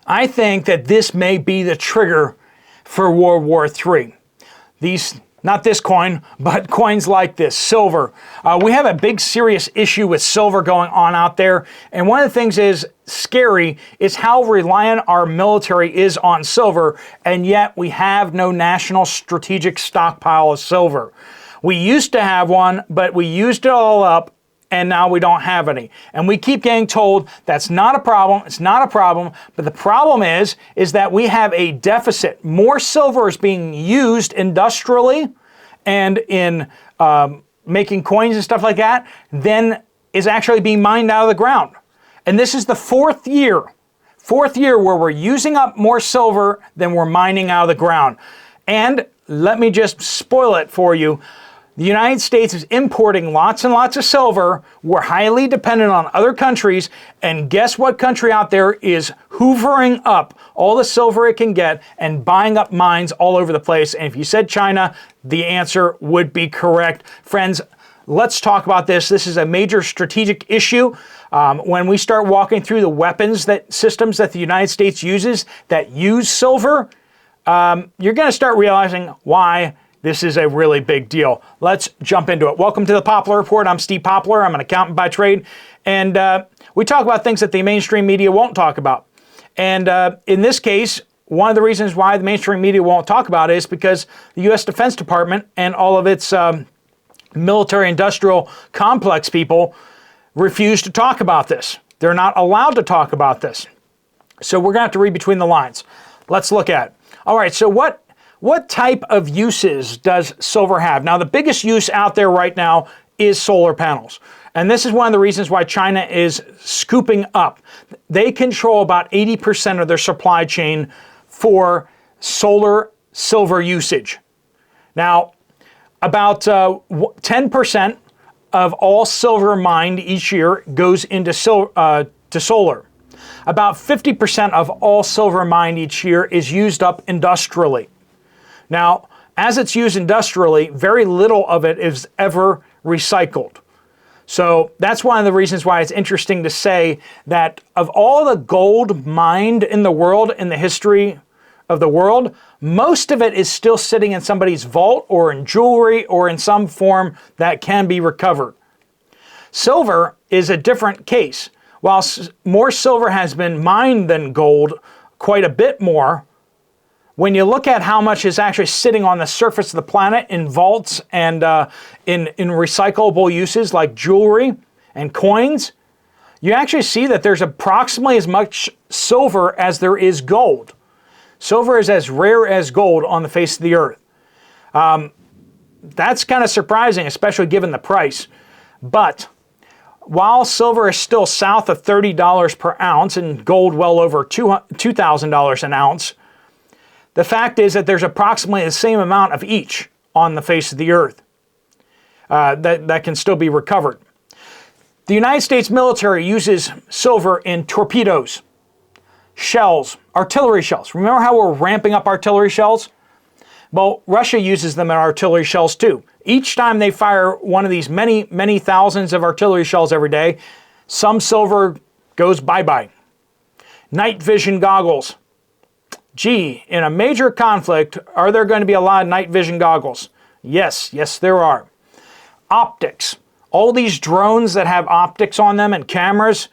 I think that this may be the trigger for World War III. Not this coin, but coins like this, silver. We have a big serious issue with silver going on out there. And one of the things is scary is how reliant our military is on silver, and yet we have no national strategic stockpile of silver. We used to have one, but we used it all up, and now we don't have any. And we keep getting told that's not a problem, it's not a problem, but the problem is that we have a deficit. More silver is being used industrially and in making coins and stuff like that than is actually being mined out of the ground. And this is the fourth year where we're using up more silver than we're mining out of the ground. And let me just spoil it for you. The United States is importing lots and lots of silver. We're highly dependent on other countries. And guess what country out there is hoovering up all the silver it can get and buying up mines all over the place? And if you said China, the answer would be correct. Friends, let's talk about this. This is a major strategic issue. When we start walking through the weapons systems that the United States uses that use silver, you're going to start realizing why this is a really big deal. Let's jump into it. Welcome to the Poplar Report. I'm Steve Poplar. I'm an accountant by trade. And we talk about things that the mainstream media won't talk about. And in this case, one of the reasons why the mainstream media won't talk about it is because the U.S. Defense Department and all of its military-industrial complex people refuse to talk about this. They're not allowed to talk about this. So we're going to have to read between the lines. Let's look at it. All right, so what type of uses does silver have? Now, the biggest use out there right now is solar panels. And this is one of the reasons why China is scooping up. They control about 80% of their supply chain for solar silver usage. Now, about 10% of all silver mined each year goes into to solar. About 50% of all silver mined each year is used up industrially. Now, as it's used industrially, very little of it is ever recycled. So that's one of the reasons why it's interesting to say that of all the gold mined in the world, in the history of the world, most of it is still sitting in somebody's vault or in jewelry or in some form that can be recovered. Silver is a different case. While more silver has been mined than gold, quite a bit more, when you look at how much is actually sitting on the surface of the planet in vaults and in recyclable uses like jewelry and coins, you actually see that there's approximately as much silver as there is gold. Silver is as rare as gold on the face of the earth. That's kind of surprising, especially given the price. But while silver is still south of $30 per ounce and gold well over $2,000 an ounce, the fact is that there's approximately the same amount of each on the face of the earth that can still be recovered. The United States military uses silver in torpedoes, shells, artillery shells. Remember how we're ramping up artillery shells? Well, Russia uses them in artillery shells too. Each time they fire one of these many, many thousands of artillery shells every day, some silver goes bye-bye. Night vision goggles. Gee, in a major conflict, are there going to be a lot of night vision goggles? Yes, there are. Optics. All these drones that have optics on them and cameras,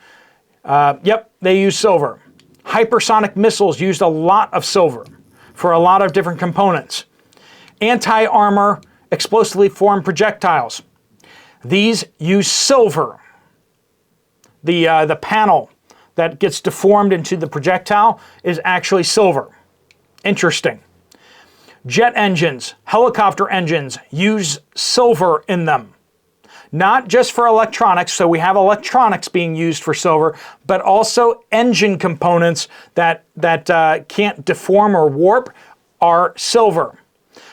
yep, they use silver. Hypersonic missiles used a lot of silver for a lot of different components. Anti-armor, explosively formed projectiles. These use silver. The panel that gets deformed into the projectile is actually silver. Interesting. Jet engines, helicopter engines use silver in them. Not just for electronics, so we have electronics being used for silver, but also engine components that can't deform or warp are silver.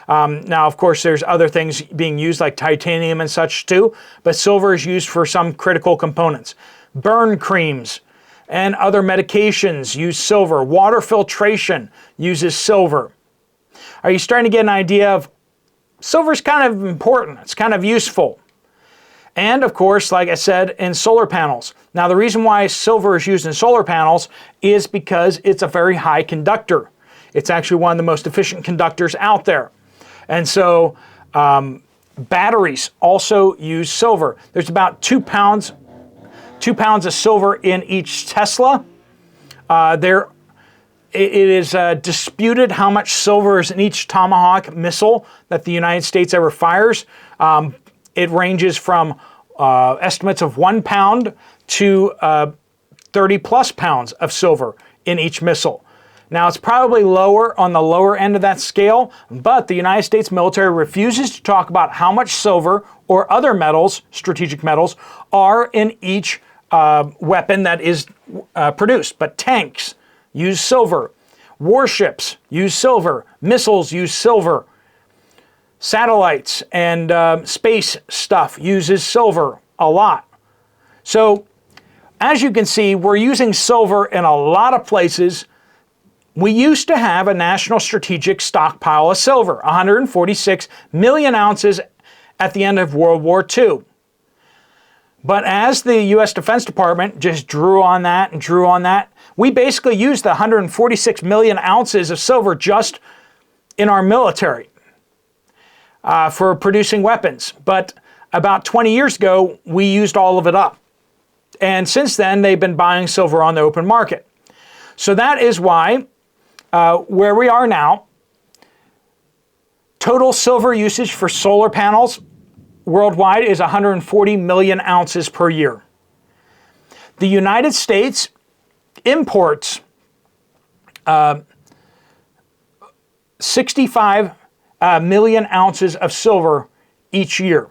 Now, of course, there's other things being used like titanium and such too, but silver is used for some critical components. Burn creams and other medications use silver. Water filtration uses silver. Are you starting to get an idea of silver's kind of important? It's kind of useful. And of course, like I said, in solar panels. Now, the reason why silver is used in solar panels is because it's a very high conductor. It's actually one of the most efficient conductors out there. And so batteries also use silver. There's about 2 pounds of silver in each Tesla. It is disputed how much silver is in each Tomahawk missile that the United States ever fires. It ranges from estimates of 1 pound to 30 plus pounds of silver in each missile. Now, it's probably lower on the lower end of that scale, but the United States military refuses to talk about how much silver or other metals, strategic metals, are in each weapon that is produced. But tanks use silver. Warships use silver. Missiles use silver. Satellites and space stuff uses silver a lot. So, as you can see, we're using silver in a lot of places. We used to have a national strategic stockpile of silver, 146 million ounces at the end of World War II. But as the U.S. Defense Department just drew on that and drew on that, we basically used the 146 million ounces of silver just in our military for producing weapons. But about 20 years ago, we used all of it up. And since then, they've been buying silver on the open market. So that is why, where we are now, total silver usage for solar panels worldwide is 140 million ounces per year. The United States imports 65 million ounces of silver each year.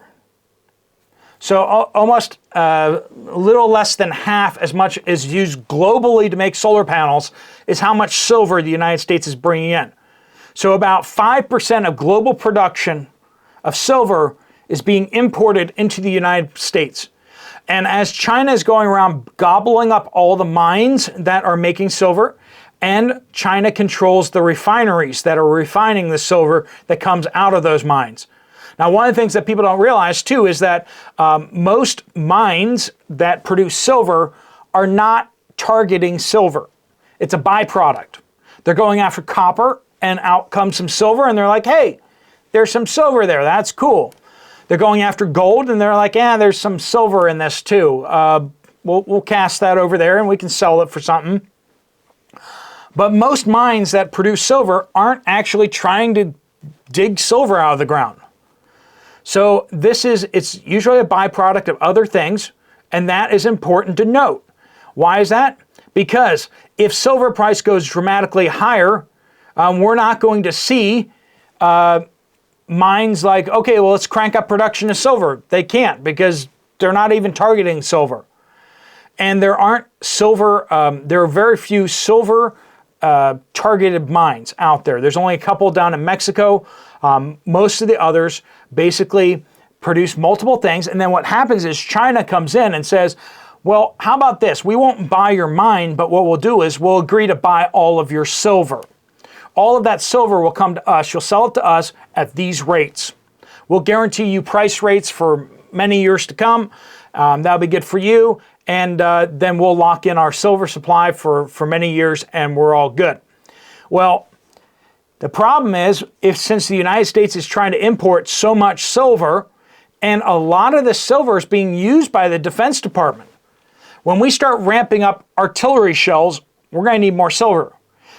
So almost a little less than half as much as used globally to make solar panels is how much silver the United States is bringing in. So about 5% of global production of silver is being imported into the United States. And as China is going around gobbling up all the mines that are making silver, and China controls the refineries that are refining the silver that comes out of those mines. Now, one of the things that people don't realize too is that most mines that produce silver are not targeting silver. It's a byproduct. They're going after copper, and out comes some silver, and they're like, hey, there's some silver there. That's cool. They're going after gold, and they're like, yeah, there's some silver in this too. We'll cast that over there, and we can sell it for something. But most mines that produce silver aren't actually trying to dig silver out of the ground. So it's usually a byproduct of other things, and that is important to note. Why is that? Because if silver price goes dramatically higher, we're not going to see mines like, okay, well, let's crank up production of silver. They can't because they're not even targeting silver. And there are very few silver targeted mines out there. There's only a couple down in Mexico. Most of the others basically produce multiple things. And then what happens is China comes in and says, well, how about this? We won't buy your mine, but what we'll do is we'll agree to buy all of your silver. All of that silver will come to us. You'll sell it to us at these rates. We'll guarantee you price rates for many years to come. That'll be good for you. And then we'll lock in our silver supply for many years, and we're all good. Well, the problem is, since the United States is trying to import so much silver, and a lot of the silver is being used by the Defense Department. When we start ramping up artillery shells, we're going to need more silver.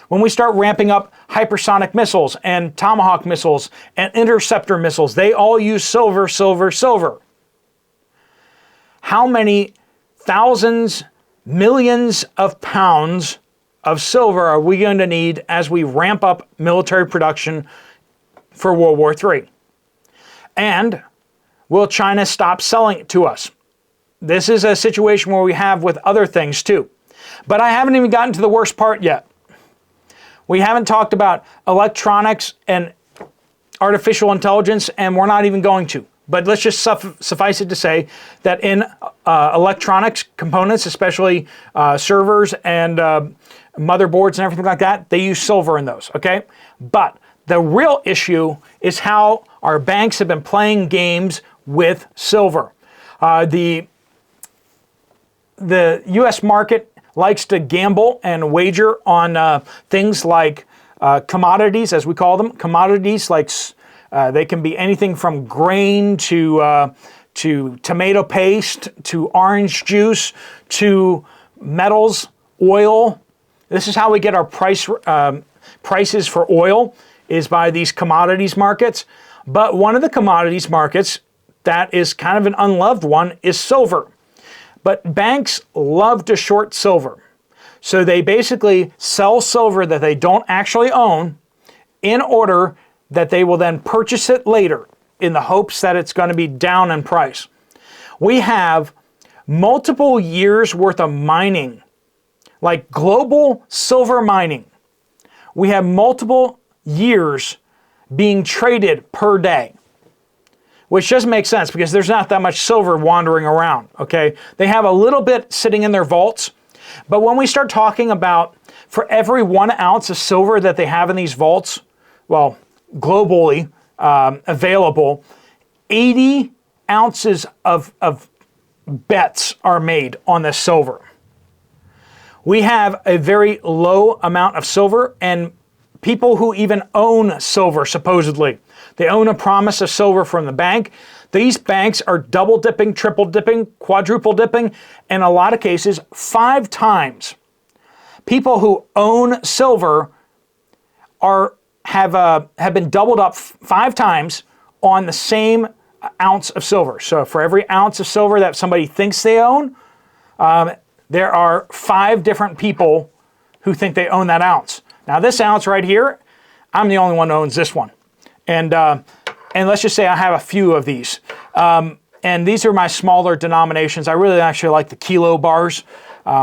When we start ramping up hypersonic missiles and Tomahawk missiles and interceptor missiles, they all use silver, silver, silver. How many thousands, millions of pounds of silver are we going to need as we ramp up military production for World War III? And will China stop selling it to us? This is a situation where we have with other things too. But I haven't even gotten to the worst part yet. We haven't talked about electronics and artificial intelligence, and we're not even going to. But let's just suffice it to say that in electronics components, especially servers and motherboards and everything like that, they use silver in those, okay? But the real issue is how our banks have been playing games with silver. The the U.S. market likes to gamble and wager on things like commodities, as we call them. Commodities like they can be anything from grain to tomato paste to orange juice to metals, oil. This is how we get our prices for oil, is by these commodities markets. But one of the commodities markets that is kind of an unloved one is silver. But banks love to short silver. So they basically sell silver that they don't actually own in order that they will then purchase it later in the hopes that it's going to be down in price. We have multiple years worth of mining, like global silver mining. We have multiple years being traded per day, which doesn't make sense because there's not that much silver wandering around, okay? They have a little bit sitting in their vaults, but when we start talking about for every 1 ounce of silver that they have in these vaults, well, globally available, 80 ounces of bets are made on this silver. We have a very low amount of silver, and people who even own silver, supposedly, they own a promise of silver from the bank. These banks are double dipping, triple dipping, quadruple dipping, in a lot of cases 5 times. People who own silver have been doubled up 5 times on the same ounce of silver. So for every ounce of silver that somebody thinks they own, there are 5 different people who think they own that ounce. Now this ounce right here, I'm the only one who owns this one. And let's just say I have a few of these. And these are my smaller denominations. I really actually like the kilo bars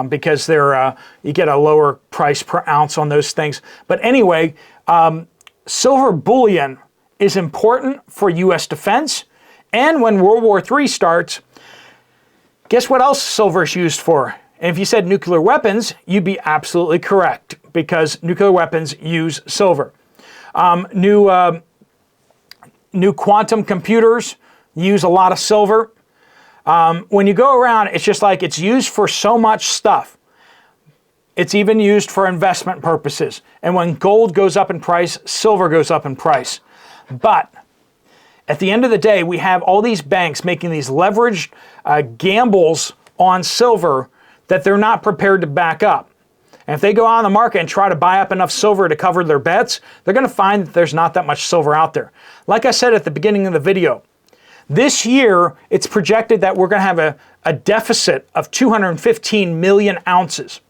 because they're you get a lower price per ounce on those things. But anyway, silver bullion is important for U.S. defense. And when World War III starts, guess what else silver is used for? And if you said nuclear weapons, you'd be absolutely correct, because nuclear weapons use silver. New quantum computers use a lot of silver. When you go around, it's just like it's used for so much stuff. It's even used for investment purposes. And when gold goes up in price, silver goes up in price. But at the end of the day, we have all these banks making these leveraged gambles on silver that they're not prepared to back up. And if they go out on the market and try to buy up enough silver to cover their bets, they're going to find that there's not that much silver out there. Like I said at the beginning of the video, this year it's projected that we're going to have a deficit of 215 million ounces.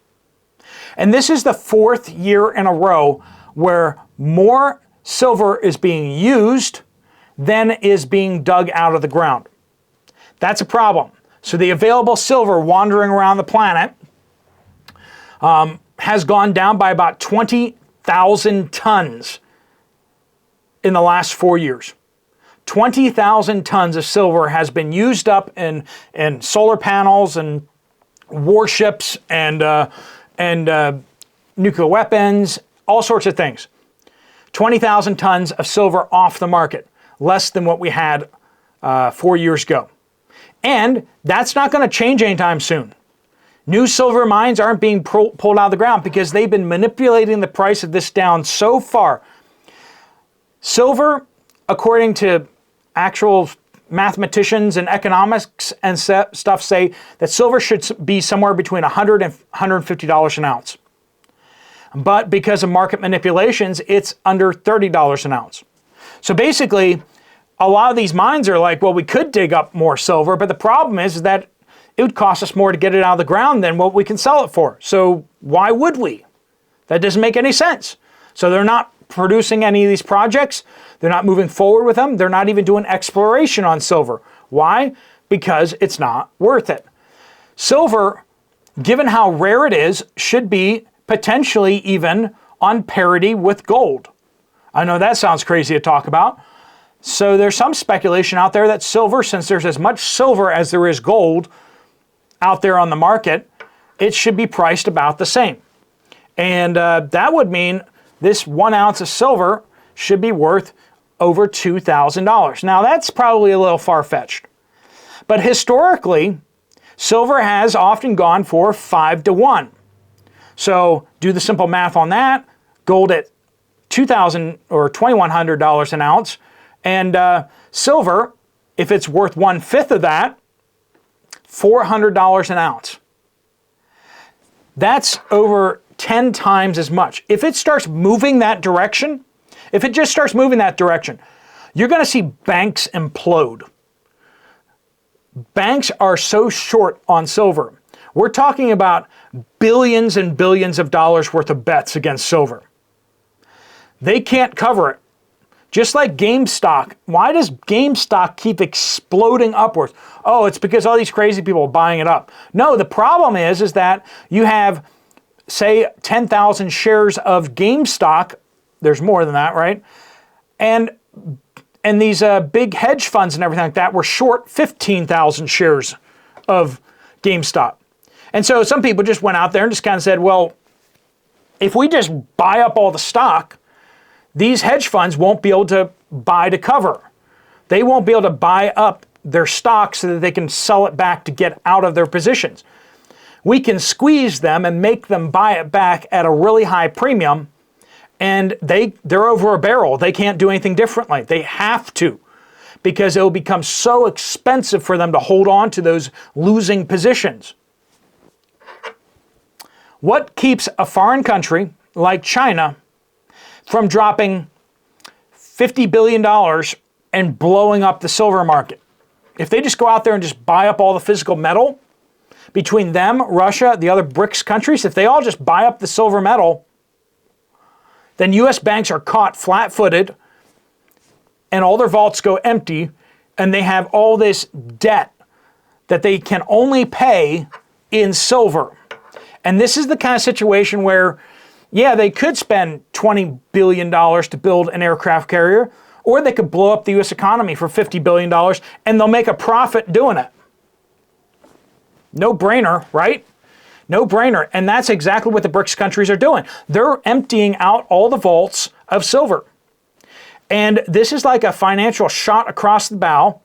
And this is the 4th year in a row where more silver is being used than is being dug out of the ground. That's a problem. So the available silver wandering around the planet has gone down by about 20,000 tons in the last 4 years. 20,000 tons of silver has been used up in solar panels and warships and nuclear weapons, all sorts of things. 20,000 tons of silver off the market, less than what we had 4 years ago. And that's not going to change anytime soon. New silver mines aren't being pulled out of the ground because they've been manipulating the price of this down so far. Silver, according to actual mathematicians and economics and stuff, say that silver should be somewhere between $100 and $150 an ounce. But because of market manipulations, it's under $30 an ounce. So basically, a lot of these mines are like, well, we could dig up more silver, but the problem is that it would cost us more to get it out of the ground than what we can sell it for. So why would we? That doesn't make any sense. So they're not producing any of these projects. They're not moving forward with them. They're not even doing exploration on silver. Why? Because it's not worth it. Silver, given how rare it is, should be potentially even on parity with gold. I know that sounds crazy to talk about. So there's some speculation out there that silver, since there's as much silver as there is gold out there on the market, it should be priced about the same. And that would mean this 1 ounce of silver should be worth over $2,000. Now that's probably a little far-fetched. But historically, Silver has often gone for 5-to-1. So do the simple math on that. Gold at $2,000 or $2,100 an ounce, and silver, if it's worth 1/5 of that, $400 an ounce. That's over 10 times as much. If it starts moving that direction, if it just starts moving that direction, you're going to see banks implode. Banks are so short on silver. We're talking about billions and billions of dollars worth of bets against silver. They can't cover it. Just like GameStop. Why does GameStop keep exploding upwards? Oh, it's because all these crazy people are buying it up. No, the problem is that you have, say, 10,000 shares of GameStop. There's more than that, right? And these big hedge funds and everything like that were short 15,000 shares of GameStop. And so some people just went out there and just kind of said, well, if we just buy up all the stock, these hedge funds won't be able to buy to cover. They won't be able to buy up their stock so that they can sell it back to get out of their positions. We can squeeze them and make them buy it back at a really high premium, and they're over a barrel. They can't do anything differently. They have to, because it will become so expensive for them to hold on to those losing positions. What keeps a foreign country like China from dropping $50 billion and blowing up the silver market? If they just go out there and just buy up all the physical metal, between them, Russia, the other Brics countries, if they all just buy up the silver metal, then U.S. banks are caught flat-footed and all their vaults go empty, and they have all this debt that they can only pay in silver. And this is the kind of situation where, yeah, they could spend $20 billion to build an aircraft carrier, or they could blow up the U.S. economy for $50 billion, and they'll make a profit doing it. No brainer, right? No brainer. And that's exactly what the Brics countries are doing. They're emptying out all the vaults of silver. And this is like a financial shot across the bow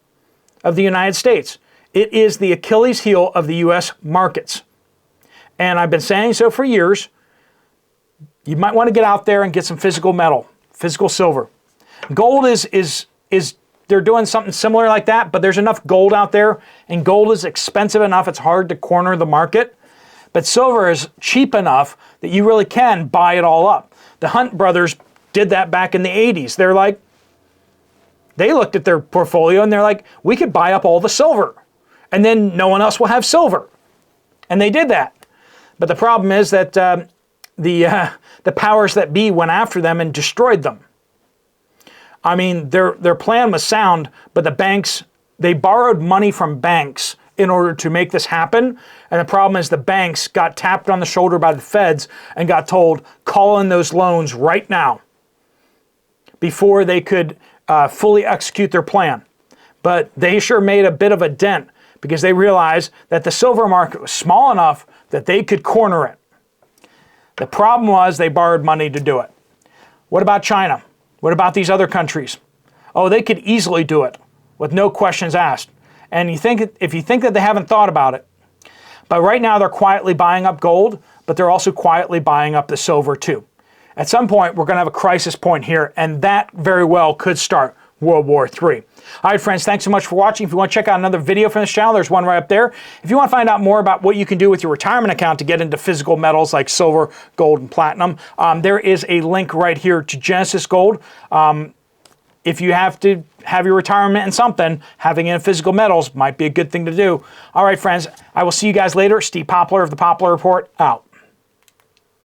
of the United States. It is the Achilles heel of the U.S. markets. And I've been saying so for years. You might want to get out there and get some physical metal, physical silver. Gold is they're doing something similar like that, but there's enough gold out there, and gold is expensive enough, it's hard to corner the market. But silver is cheap enough that you really can buy it all up. The Hunt brothers did that back in the 80s. They looked at their portfolio and they're like, we could buy up all the silver, and then no one else will have silver. And they did that. But the problem is that the powers that be went after them and destroyed them. I mean, their plan was sound, but the banks, they borrowed money from banks in order to make this happen. And the problem is the banks got tapped on the shoulder by the feds and got told, call in those loans right now before they could fully execute their plan. But they sure made a bit of a dent because they realized that the silver market was small enough that they could corner it. The problem was they borrowed money to do it. What about China? What about these other countries? Oh, they could easily do it with no questions asked. And if you think that they haven't thought about it, but right now they're quietly buying up gold, but they're also quietly buying up the silver too. At some point, we're going to have a crisis point here, and that very well could start World War III. All right, friends, thanks so much for watching. If you want to check out another video from this channel, there's one right up there. If you want to find out more about what you can do with your retirement account to get into physical metals like silver, gold, and platinum, there is a link right here to Genesis Gold. If you have to have your retirement in something, having it in physical metals might be a good thing to do. All right, friends, I will see you guys later. Steve Poplar of the Poplar Report, out.